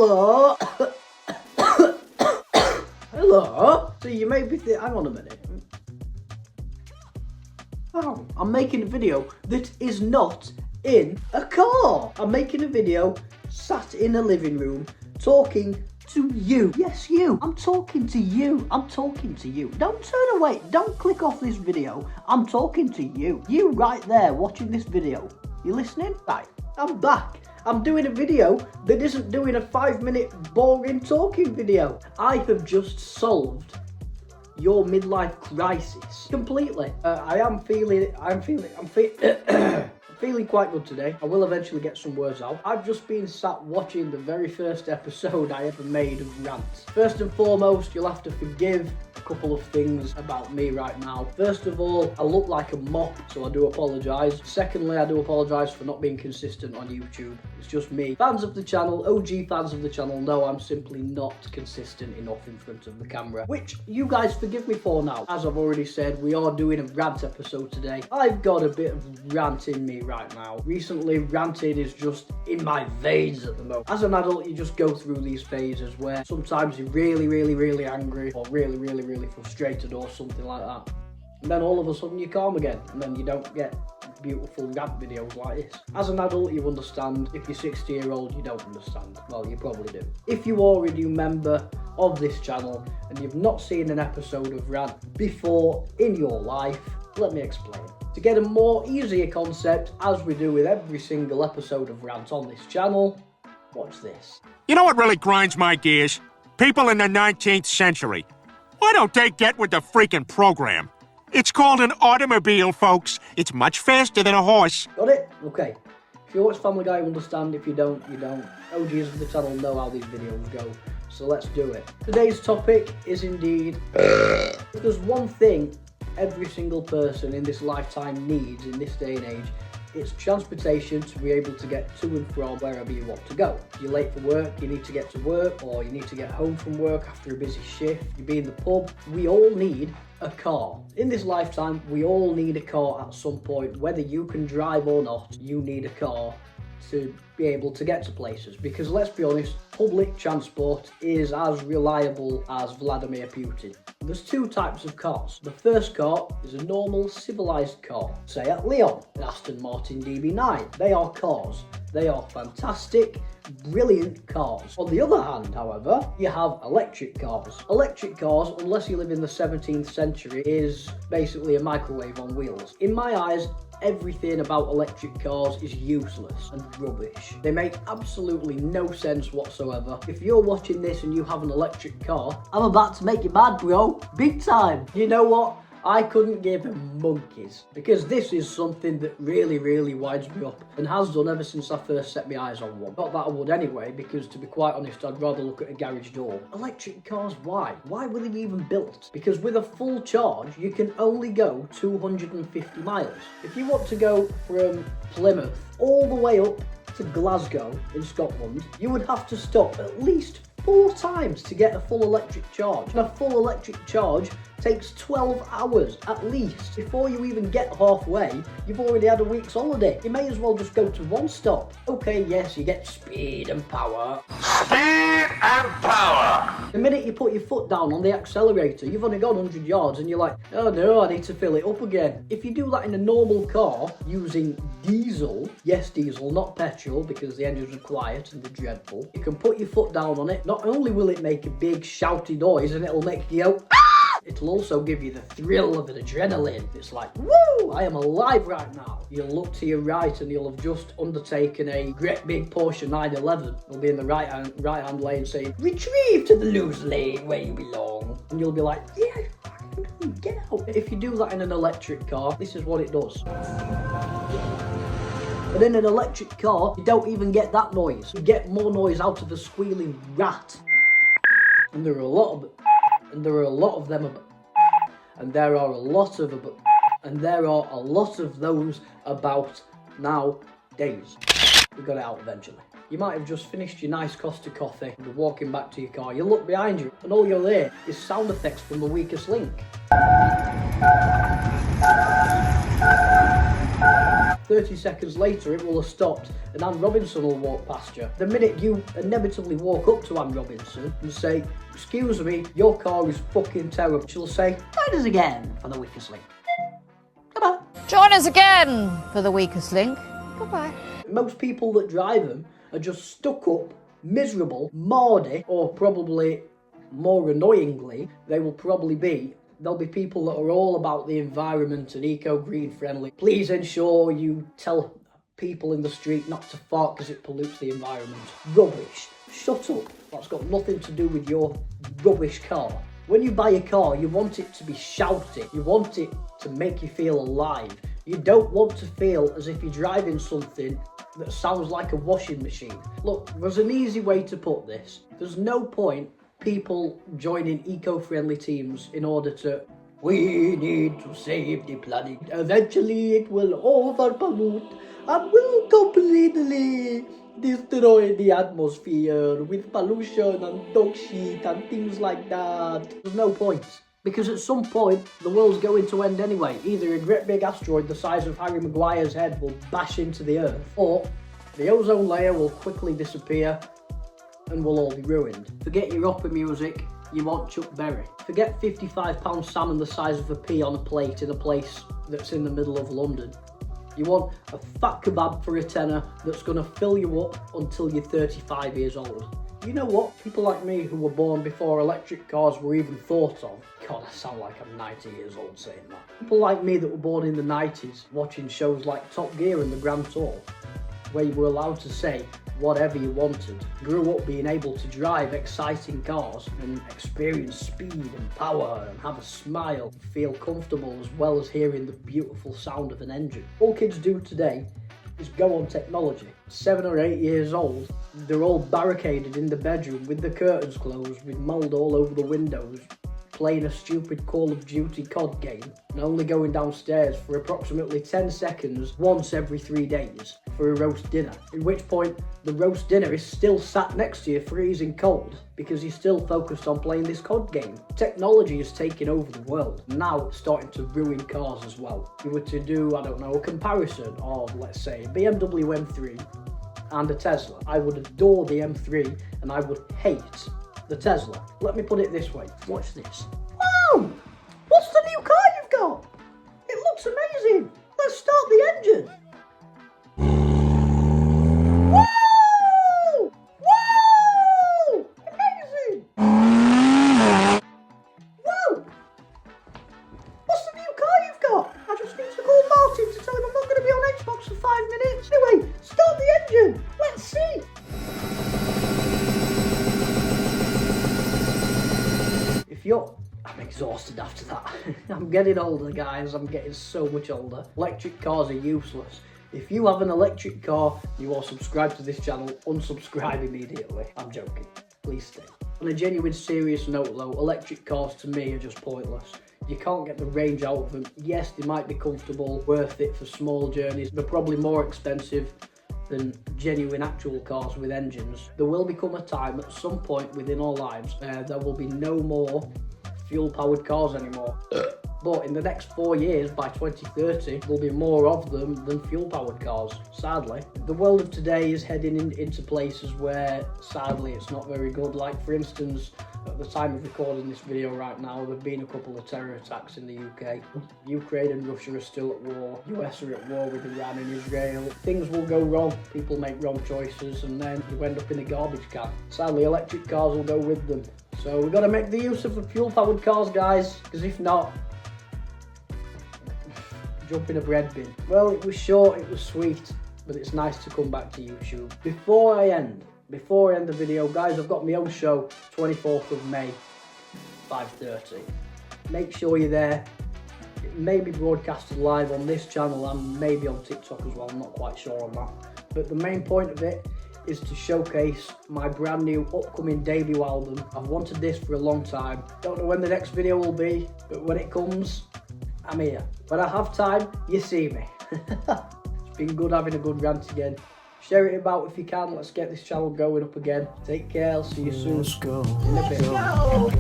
Hello? Hello? So you may be hang on a minute. Oh, I'm making a video that is not in a car. I'm making a video sat in a living room talking to you. Yes, you. I'm talking to you. I'm talking to you. Don't turn away. Don't click off this video. I'm talking to you. You right there watching this video. You listening? Right, I'm back. I'm doing a video that isn't doing a 5-minute boring talking video. I have just solved your midlife crisis completely. I'm feeling quite good today. I will eventually get some words out. I've just been sat watching the very first episode I ever made of Rants. First and foremost, you'll have to forgive a couple of things about me right now. First of all, I look like a mop, so I do apologise. Secondly, I do apologise for not being consistent on YouTube. It's just me. Fans of the channel, OG fans of the channel, know I'm simply not consistent enough in front of the camera, which you guys forgive me for now. As I've already said, we are doing a rant episode today. I've got a bit of rant in me right now. Recently, ranting is just in my veins at the moment. As an adult, you just go through these phases where sometimes you're really angry or really frustrated or something like that. And then all of a sudden you calm again, and then you don't get beautiful rant videos like this. As an adult, you understand. If you're 60-year-old, you don't understand. Well, you probably do. If you are a new member of this channel and you've not seen an episode of Rant before in your life, let me explain. To get a more easier concept, as we do with every single episode of Rant on this channel, watch this. You know what really grinds my gears? People in the 19th century. Why don't they get with the freaking program? It's called an automobile, folks. It's much faster than a horse. Got it? Okay. If you watch Family Guy, you understand. If you don't, you don't. OGs of the channel know how these videos go. So let's do it. Today's topic is indeed... if there's one thing every single person in this lifetime needs in this day and age, it's transportation to be able to get to and from wherever you want to go. If you're late for work, you need to get to work, or you need to get home from work after a busy shift, you be in the pub, we all need a car. In this lifetime, we all need a car at some point. Whether you can drive or not, you need a car to be able to get to places, because let's be honest, public transport is as reliable as Vladimir Putin. There's two types of cars. The first car is a normal civilized car, say at Leon, an Aston Martin DB9. They are cars. They are fantastic, brilliant cars. On the other hand, however, you have electric cars. Electric cars, unless you live in the 17th century, is basically a microwave on wheels. In my eyes, everything about electric cars is useless and rubbish. They make absolutely no sense whatsoever. If you're watching this and you have an electric car, I'm about to make you mad, bro. Big time. You know what? I couldn't give a monkeys, because this is something that really winds me up and has done ever since I first set my eyes on one. Not that I would anyway, because to be quite honest, I'd rather look at a garage door. Electric cars, why? Why were they even built? Because with a full charge, you can only go 250 miles. If you want to go from Plymouth all the way up to Glasgow in Scotland, you would have to stop at least 4 times to get a full electric charge. And a full electric charge takes 12 hours at least. Before you even get halfway, you've already had a week's holiday. You may as well just go to one stop. Okay, yes, you get speed and power. Speed and power! The minute you put your foot down on the accelerator, you've only gone 100 yards and you're like, oh no, I need to fill it up again. If you do that in a normal car using diesel, yes, diesel, not petrol, because the engines are quiet and they're dreadful, you can put your foot down on it. Not only will it make a big shouty noise and it'll make you go, ah! It'll also give you the thrill of an adrenaline. It's like, woo, I am alive right now. You'll look to your right and you'll have just undertaken a great big Porsche 911. You'll be in the right hand lane saying, retrieve to the loose lane where you belong. And you'll be like, yeah, get out. If you do that in an electric car, this is what it does. But in an electric car, you don't even get that noise. You get more noise out of a squealing rat. And there are a lot of them. And there are a lot of them, and there are a lot of those about nowadays. We got it out eventually. You might have just finished your nice Costa coffee and you're walking back to your car. You look behind you and all you'll hear is sound effects from The Weakest Link. 30 seconds later it will have stopped and Anne Robinson will walk past you. The minute you inevitably walk up to Anne Robinson and say, "Excuse me, your car is fucking terrible," she'll say, "Join us again for the weakest link. Goodbye." Join us again for the weakest link. Goodbye. Most people that drive them are just stuck up, miserable, mardy, or probably more annoyingly, they'll be people that are all about the environment and eco-green friendly. Please ensure you tell people in the street not to fart because it pollutes the environment. Rubbish. Shut up. That's got nothing to do with your rubbish car. When you buy a car, you want it to be shouty. You want it to make you feel alive. You don't want to feel as if you're driving something that sounds like a washing machine. Look, there's an easy way to put this. There's no point people joining eco-friendly teams in order to, "We need to save the planet. Eventually it will overpollute and will completely destroy the atmosphere with pollution and dog shit and things like that." There's no point. Because at some point, the world's going to end anyway. Either a great big asteroid the size of Harry Maguire's head will bash into the Earth, or the ozone layer will quickly disappear and we'll all be ruined. Forget your opera music, you want Chuck Berry. Forget £55 salmon the size of a pea on a plate in a place that's in the middle of London. You want a fat kebab for a tenner that's going to fill you up until you're 35 years old. You know what? People like me who were born before electric cars were even thought of. God, I sound like I'm 90 years old saying that. People like me that were born in the 90s watching shows like Top Gear and The Grand Tour, where you were allowed to say whatever you wanted, grew up being able to drive exciting cars and experience speed and power and have a smile, feel comfortable as well as hearing the beautiful sound of an engine. All kids do today is go on technology. 7 or 8 years old, they're all barricaded in the bedroom with the curtains closed, with mould all over the windows, playing a stupid Call of Duty COD game, and only going downstairs for approximately 10 seconds once every 3 days for a roast dinner. At which point, the roast dinner is still sat next to you freezing cold because you're still focused on playing this COD game. Technology is taking over the world. Now it's starting to ruin cars as well. If you were to do, I don't know, a comparison of, let's say, a BMW M3 and a Tesla, I would adore the M3 and I would hate the Tesla. Let me put it this way. Watch this. Wow! What's the new car you've got? It looks amazing. Let's start the engine. Wow! Wow! Amazing! Wow! What's the new car you've got? I just need to call Martin to tell him I'm not going to be on Xbox for 5 minutes. Anyway, start the engine. Let's see. I'm exhausted after that. I'm getting older, guys. I'm getting so much older. Electric cars are useless. If you have an electric car, you are subscribed to this channel, unsubscribe immediately. I'm joking. Please stay. On a genuine serious note though, electric cars to me are just pointless. You can't get the range out of them. Yes, they might be comfortable, worth it for small journeys. They're probably more expensive than genuine actual cars with engines. There will become a time at some point within our lives there will be no more fuel-powered cars anymore. But in the next 4 years, by 2030, there'll be more of them than fuel-powered cars, sadly. The world of today is heading into places where, sadly, it's not very good. Like, for instance, at the time of recording this video right now, there have been a couple of terror attacks in the UK. Ukraine and Russia are still at war. US are at war with Iran and Israel. Things will go wrong. People make wrong choices, and then you end up in a garbage can. Sadly, electric cars will go with them. So we've got to make the use of the fuel-powered cars, guys, because if not, jump in a bread bin. Well, it was short, it was sweet, but it's nice to come back to YouTube. Before I end the video, guys, I've got my own show, 24th of May, 5:30. Make sure you're there. It may be broadcasted live on this channel and maybe on TikTok as well, I'm not quite sure on that. But the main point of it is to showcase my brand new upcoming debut album. I've wanted this for a long time. Don't know when the next video will be, but when it comes, I'm here. When I have time, you see me. It's been good having a good rant again. Share it about if you can. Let's get this channel going up again. Take care. I'll see you soon. Let's go. In a bit. Time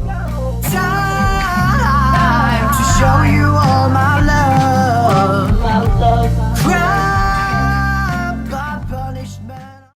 to show you all my love.